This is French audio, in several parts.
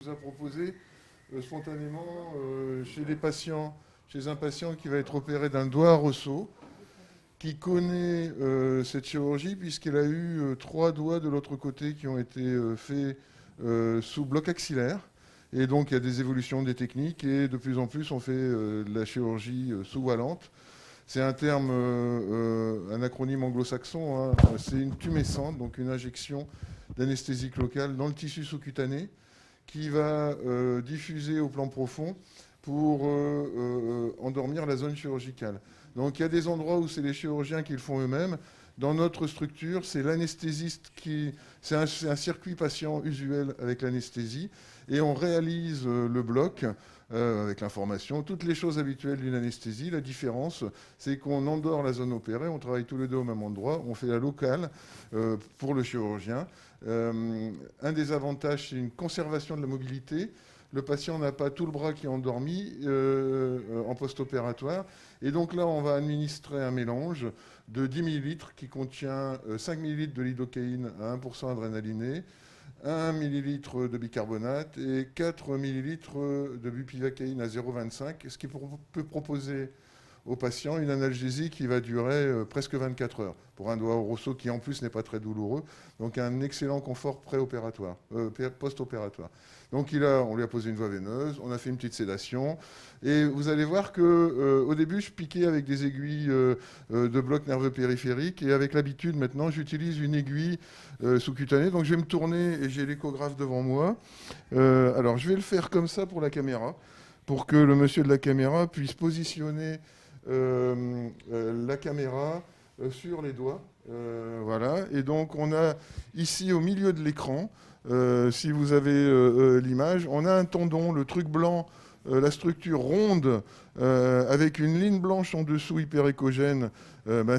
nous a proposé spontanément chez les patients, chez un patient qui va être opéré d'un doigt à ressaut, qui connaît cette chirurgie puisqu'il a eu 3 doigts de l'autre côté qui ont été faits sous bloc axillaire. Et donc il y a des évolutions des techniques et de plus en plus on fait de la chirurgie sous-wallante. C'est un terme, un acronyme anglo-saxon, hein. C'est une tumescente, donc une injection d'anesthésique locale dans le tissu sous-cutané qui va diffuser au plan profond pour endormir la zone chirurgicale. Donc il y a des endroits où c'est les chirurgiens qui le font eux-mêmes. Dans notre structure, c'est l'anesthésiste qui... C'est un circuit patient usuel avec l'anesthésie. Et on réalise le bloc avec l'information, toutes les choses habituelles d'une anesthésie. La différence, c'est qu'on endort la zone opérée, on travaille tous les deux au même endroit, on fait la locale pour le chirurgien. Un des avantages, c'est une conservation de la mobilité. Le patient n'a pas tout le bras qui est endormi en post-opératoire. Et donc là, on va administrer un mélange de 10 ml qui contient 5 ml de lidocaïne à 1% adrénaliné, 1 ml de bicarbonate et 4 ml de bupivacaïne à 0,25, ce qui peut proposer au patient une analgésie qui va durer presque 24 heures, pour un doigt au ressaut qui en plus n'est pas très douloureux, donc un excellent confort préopératoire, post-opératoire. Donc on lui a posé une voie veineuse, on a fait une petite sédation, et vous allez voir que au début je piquais avec des aiguilles de bloc nerveux périphérique, et avec l'habitude maintenant j'utilise une aiguille sous-cutanée, donc je vais me tourner et j'ai l'échographe devant moi. Alors je vais le faire comme ça pour la caméra, pour que le monsieur de la caméra puisse positionner la caméra sur les doigts. Voilà. Et donc on a ici au milieu de l'écran, si vous avez l'image, on a un tendon, le truc blanc, la structure ronde avec une ligne blanche en dessous hyperéchogène,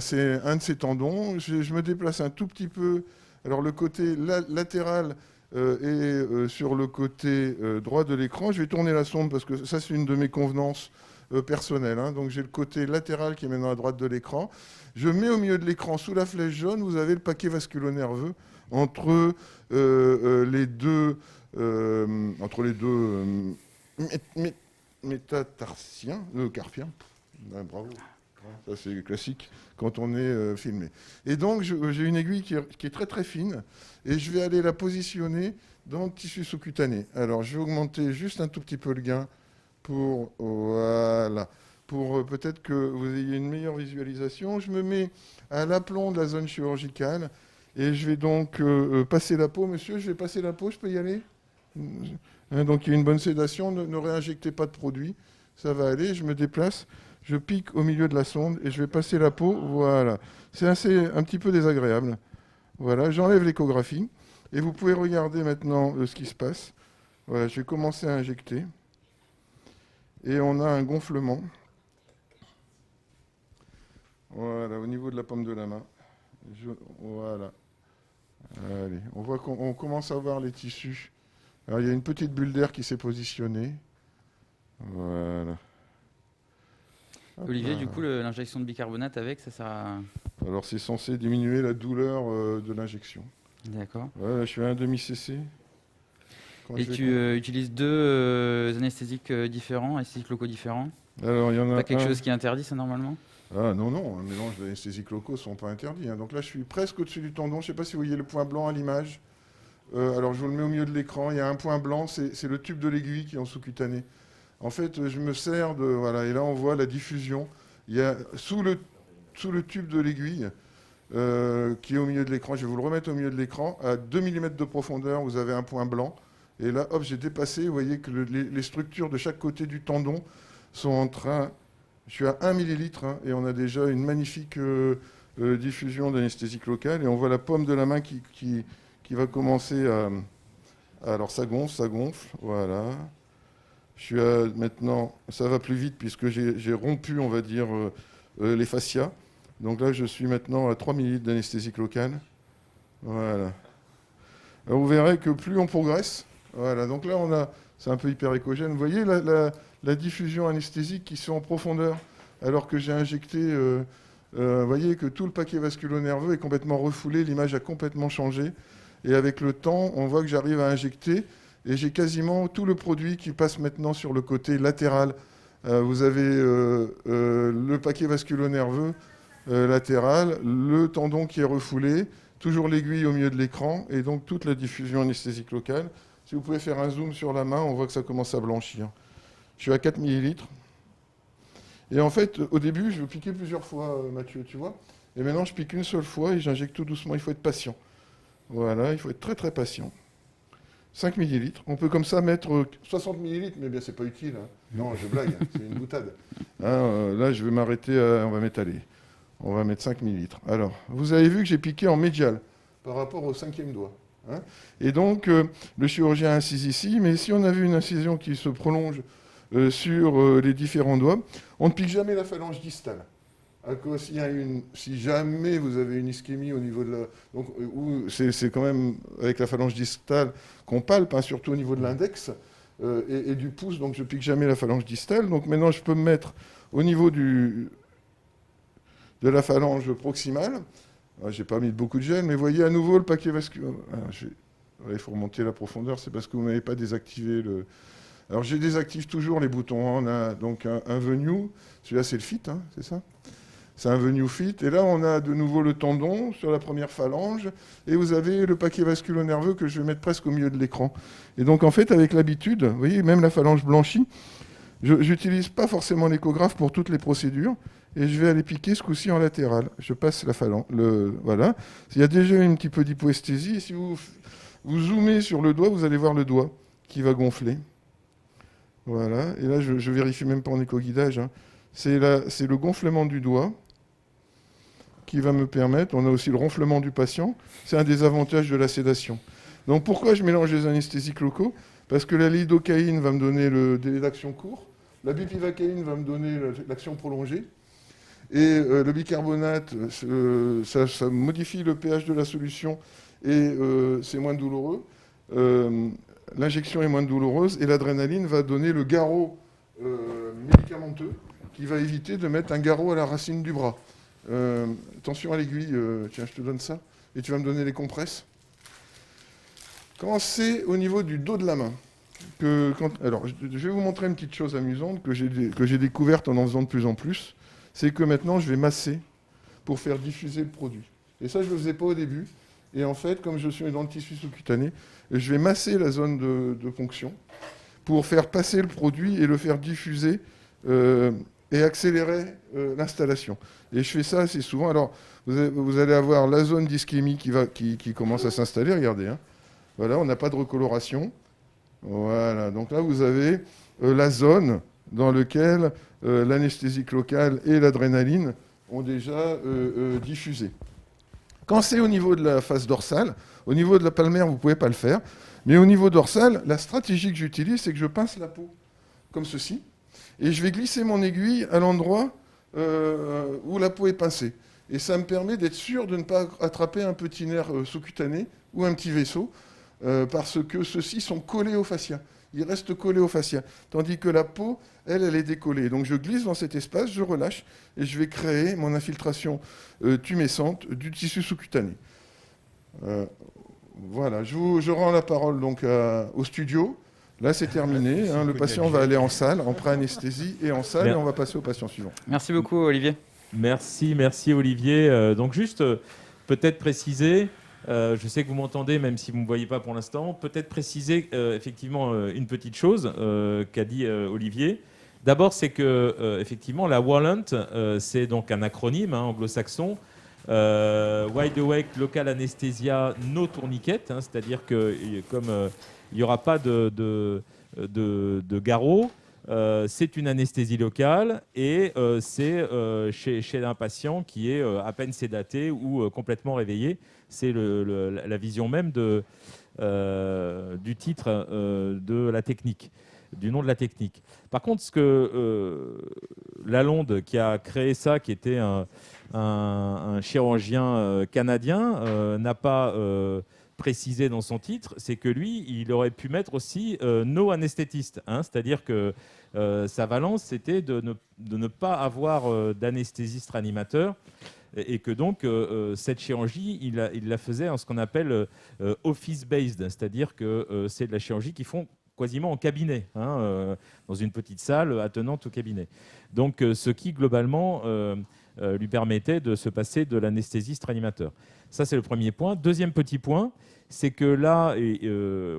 c'est un de ces tendons. Je me déplace un tout petit peu. Alors le côté latéral est sur le côté droit de l'écran. Je vais tourner la sonde parce que ça c'est une de mes convenances personnelles, hein. Donc j'ai le côté latéral qui est maintenant à droite de l'écran. Je mets au milieu de l'écran, sous la flèche jaune, vous avez le paquet vasculo-nerveux entre les deux métatarsiens, carpiens. Bravo. Ça, c'est classique quand on est filmé. Et donc, j'ai une aiguille qui est très, très fine et je vais aller la positionner dans le tissu sous-cutané. Alors, je vais augmenter juste un tout petit peu le gain pour, voilà, pour peut-être que vous ayez une meilleure visualisation. Je me mets à l'aplomb de la zone chirurgicale et je vais donc passer la peau. Monsieur, je vais passer la peau, je peux y aller ? Donc, il y a une bonne sédation, ne réinjectez pas de produit, ça va aller. Je me déplace. Je pique au milieu de la sonde et je vais passer la peau. Voilà. C'est un petit peu désagréable. Voilà, j'enlève l'échographie. Et vous pouvez regarder maintenant ce qui se passe. Voilà, je vais commencer à injecter. Et on a un gonflement. Voilà, au niveau de la paume de la main. Voilà. Allez, on voit qu'on commence à voir les tissus. Alors, il y a une petite bulle d'air qui s'est positionnée. Voilà. Olivier, du coup, l'injection de bicarbonate avec, ça sert à... Alors, c'est censé diminuer la douleur de l'injection. D'accord. Voilà, je fais un demi-cc. Et tu utilises deux anesthésiques différents, anesthésiques locaux différents? Alors, il y en a pas quelque chose qui est interdit, ça, normalement? Ah non, non, un mélange d'anesthésiques locaux ne sont pas interdits, hein. Donc là, je suis presque au-dessus du tendon. Je ne sais pas si vous voyez le point blanc à l'image. Alors, je vous le mets au milieu de l'écran. Il y a un point blanc, c'est le tube de l'aiguille qui est en sous-cutané. En fait, je me sers de... Voilà, et là, on voit la diffusion. Il y a sous le tube de l'aiguille qui est au milieu de l'écran. Je vais vous le remettre au milieu de l'écran. À 2 mm de profondeur, vous avez un point blanc. Et là, hop, j'ai dépassé. Vous voyez que les structures de chaque côté du tendon sont en train... Je suis à 1 millilitre, hein, et on a déjà une magnifique diffusion d'anesthésique locale. Et on voit la paume de la main qui va commencer à... Alors, ça gonfle. Voilà. Je suis maintenant... Ça va plus vite puisque j'ai rompu, on va dire, les fascias. Donc là, je suis maintenant à 3 millilitres d'anesthésique locale. Voilà. Alors, vous verrez que plus on progresse... Voilà, donc là, c'est un peu hyperéchogène. Vous voyez la diffusion anesthésique qui se fait en profondeur, alors que j'ai injecté, vous voyez que tout le paquet vasculo-nerveux est complètement refoulé, l'image a complètement changé. Et avec le temps, on voit que j'arrive à injecter et j'ai quasiment tout le produit qui passe maintenant sur le côté latéral. Vous avez le paquet vasculo-nerveux latéral, le tendon qui est refoulé, toujours l'aiguille au milieu de l'écran, et donc toute la diffusion anesthésique locale. Si vous pouvez faire un zoom sur la main, on voit que ça commence à blanchir. Je suis à 4 millilitres. Et en fait, au début, je piquais plusieurs fois, Mathieu, tu vois. Et maintenant, je pique une seule fois et j'injecte tout doucement. Il faut être patient. Voilà, il faut être très très patient. 5 millilitres. On peut comme ça mettre 60 millilitres, mais bien, c'est pas utile. Hein. Non, je blague, c'est une boutade. Hein, là, je vais m'arrêter, on va m'étaler. On va mettre 5 millilitres. Alors, vous avez vu que j'ai piqué en médial par rapport au 5e doigt. Hein. Et donc, le chirurgien incise ici, mais si on avait une incision qui se prolonge sur les différents doigts, on ne pique jamais la phalange distale. À cause, si jamais vous avez une ischémie au niveau de la... Donc, c'est quand même avec la phalange distale qu'on palpe, hein, surtout au niveau de l'index et du pouce, donc je ne pique jamais la phalange distale. Donc maintenant, je peux me mettre au niveau de la phalange proximale. Je n'ai pas mis beaucoup de gel, mais voyez à nouveau le paquet vasculaire. Il faut remonter la profondeur, c'est parce que vous n'avez pas désactivé le... Alors, je désactive toujours les boutons. On a donc un Venue. Celui-là, c'est le Fit, hein, c'est ça? C'est un Venue Fit. Et là, on a de nouveau le tendon sur la première phalange. Et vous avez le paquet vasculo-nerveux que je vais mettre presque au milieu de l'écran. Et donc, en fait, avec l'habitude, vous voyez, même la phalange blanchie, je n'utilise pas forcément l'échographe pour toutes les procédures. Et je vais aller piquer ce coup-ci en latéral. Je passe la phalange. Voilà. Il y a déjà un petit peu d'hypoesthésie. Et si vous zoomez sur le doigt, vous allez voir le doigt qui va gonfler. Voilà, et là je vérifie même pas en éco-guidage, hein. C'est le gonflement du doigt qui va me permettre, on a aussi le ronflement du patient, c'est un des avantages de la sédation. Donc pourquoi je mélange les anesthésiques locaux? Parce que la lidocaïne va me donner le délai d'action court, la bupivacaïne va me donner l'action prolongée, et le bicarbonate, ça modifie le pH de la solution et c'est moins douloureux. L'injection est moins douloureuse et l'adrénaline va donner le garrot médicamenteux qui va éviter de mettre un garrot à la racine du bras. Attention à l'aiguille, tiens, je te donne ça, et tu vas me donner les compresses. Quand c'est au niveau du dos de la main, alors je vais vous montrer une petite chose amusante que j'ai découverte en faisant de plus en plus, c'est que maintenant je vais masser pour faire diffuser le produit. Et ça, je ne le faisais pas au début. Et en fait, comme je suis dans le tissu sous-cutané, je vais masser la zone de ponction pour faire passer le produit et le faire diffuser et accélérer l'installation. Et je fais ça assez souvent. Alors, vous allez avoir la zone d'ischémie qui commence à s'installer. Regardez. Hein. Voilà, on n'a pas de recoloration. Voilà. Donc là, vous avez la zone dans laquelle l'anesthésique locale et l'adrénaline ont déjà diffusé. Quand c'est au niveau de la face dorsale, au niveau de la palmaire, vous ne pouvez pas le faire. Mais au niveau dorsal, la stratégie que j'utilise, c'est que je pince la peau, comme ceci. Et je vais glisser mon aiguille à l'endroit où la peau est pincée. Et ça me permet d'être sûr de ne pas attraper un petit nerf sous-cutané ou un petit vaisseau, parce que ceux-ci sont collés au fascia. Ils restent collés au fascia. Tandis que la peau, elle est décollée. Donc je glisse dans cet espace, je relâche, et je vais créer mon infiltration tumescente du tissu sous-cutané. Voilà, je rends la parole donc au studio. Là, c'est terminé. Hein, le patient va aller en salle, en pré-anesthésie et en salle, et on va passer au patient suivant. Merci beaucoup, Olivier. Merci Olivier. Donc juste peut-être préciser, je sais que vous m'entendez, même si vous ne me voyez pas pour l'instant, peut-être préciser effectivement une petite chose qu'a dit Olivier. D'abord, c'est que effectivement, la WALANT, c'est donc un acronyme anglo-saxon. Wide Awake Local Anesthesia No Tourniquet, hein, c'est-à-dire que comme il n'y aura pas de garrot, c'est une anesthésie locale et c'est chez un patient qui est à peine sédaté ou complètement réveillé. C'est la vision même du titre de la technique, du nom de la technique. Par contre, ce que Lalonde, qui a créé ça, qui était un chirurgien canadien, n'a pas précisé dans son titre, c'est que lui, il aurait pu mettre aussi no anesthétiste, hein, c'est-à-dire que sa valence, c'était de ne pas avoir d'anesthésiste réanimateur et que donc cette chirurgie, il la faisait en ce qu'on appelle office-based, c'est-à-dire que c'est de la chirurgie qu'ils font quasiment en cabinet, dans une petite salle attenante au cabinet. Donc, ce qui, globalement, lui permettait de se passer de l'anesthésiste-réanimateur. Ça, c'est le premier point. Deuxième petit point, c'est que là,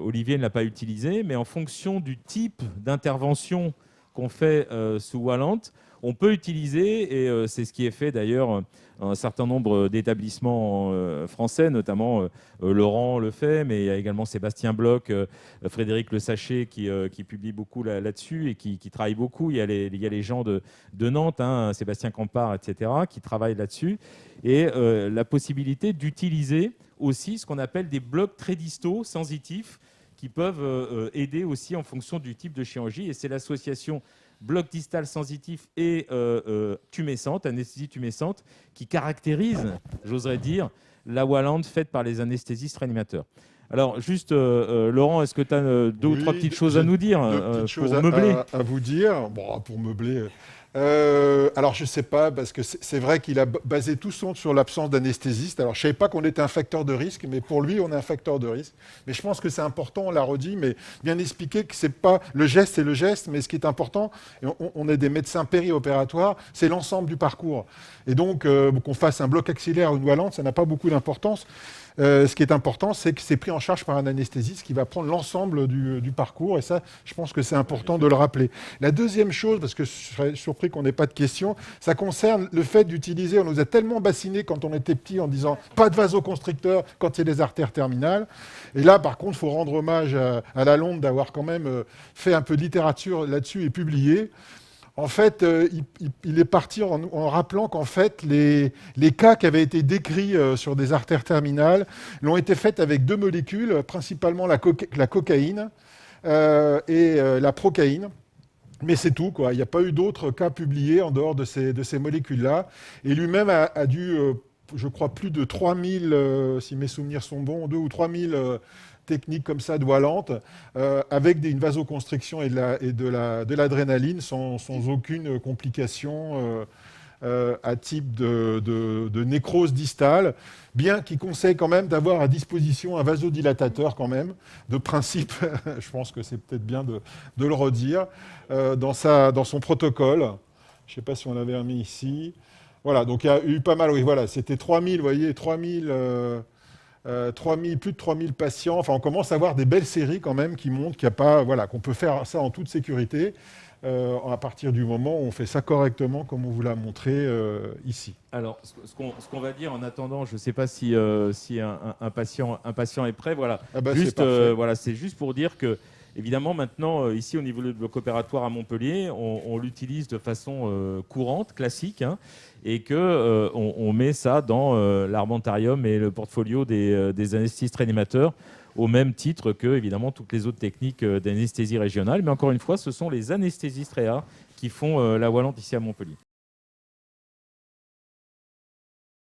Olivier ne l'a pas utilisé, mais en fonction du type d'intervention qu'on fait sous Wallant, on peut utiliser, et c'est ce qui est fait d'ailleurs un certain nombre d'établissements français, notamment Laurent le fait, mais il y a également Sébastien Bloch, Frédéric Le Sachet qui publie beaucoup là-dessus et qui travaille beaucoup. Il y a les gens de Nantes, Sébastien Campard, etc., qui travaillent là-dessus. Et la possibilité d'utiliser aussi ce qu'on appelle des blocs très distaux, sensitifs, qui peuvent aider aussi en fonction du type de chirurgie. Et c'est l'association bloc distal sensitif et tumescente, anesthésie tumescente, qui caractérise, j'oserais dire, la Wallant faite par les anesthésistes réanimateurs. Alors, juste, Laurent, est-ce que tu as deux ou trois petites choses à nous dire pour meubler à vous dire. Bon, pour meubler. Alors, je ne sais pas, parce que c'est vrai qu'il a basé tout son sur l'absence d'anesthésiste. Alors, je ne savais pas qu'on était un facteur de risque, mais pour lui, on est un facteur de risque. Mais je pense que c'est important, on l'a redit, mais bien expliquer que c'est pas le geste, c'est le geste, mais ce qui est important, et on est des médecins périopératoires, c'est l'ensemble du parcours. Et donc, qu'on fasse un bloc axillaire ou une Wallant, ça n'a pas beaucoup d'importance. Ce qui est important, c'est que c'est pris en charge par un anesthésiste qui va prendre l'ensemble du parcours. Et ça, je pense que c'est important de le rappeler. La deuxième chose, parce que je serais surpris qu'on n'ait pas de questions, ça concerne le fait d'utiliser, on nous a tellement bassinés quand on était petit en disant pas de vasoconstricteur quand il y a des artères terminales. Et là, par contre, il faut rendre hommage à Lalonde d'avoir quand même fait un peu de littérature là-dessus et publié. En fait, il est parti en rappelant qu'en fait, les cas qui avaient été décrits sur des artères terminales l'ont été faits avec deux molécules, principalement la cocaïne et la procaïne. Mais c'est tout, quoi. Il n'y a pas eu d'autres cas publiés en dehors de ces molécules-là. Et lui-même a dû, je crois, plus de 3000, si mes souvenirs sont bons, 2 ou 3000 techniques comme ça de Wallant, avec une vasoconstriction et de l'adrénaline sans aucune complication à type de nécrose distale, bien qu'il conseille quand même d'avoir à disposition un vasodilatateur quand même, de principe, je pense que c'est peut-être bien de le redire, dans son protocole. Je ne sais pas si on l'avait mis ici. Voilà, donc il y a eu pas mal, oui, voilà, c'était 3000, vous voyez, 3000... plus de 3000 patients. Enfin, on commence à avoir des belles séries quand même qui montrent qu'il y a pas, voilà, qu'on peut faire ça en toute sécurité à partir du moment où on fait ça correctement, comme on vous l'a montré ici. Alors, ce qu'on va dire en attendant, je ne sais pas si un patient est prêt. Voilà. Ah bah, C'est juste pour dire que, évidemment, maintenant, ici, au niveau du bloc opératoire à Montpellier, on l'utilise de façon courante, classique, et qu'on met ça dans l'armentarium et le portfolio des anesthésistes réanimateurs, au même titre que, évidemment, toutes les autres techniques d'anesthésie régionale. Mais encore une fois, ce sont les anesthésistes réa qui font la Wallant ici à Montpellier.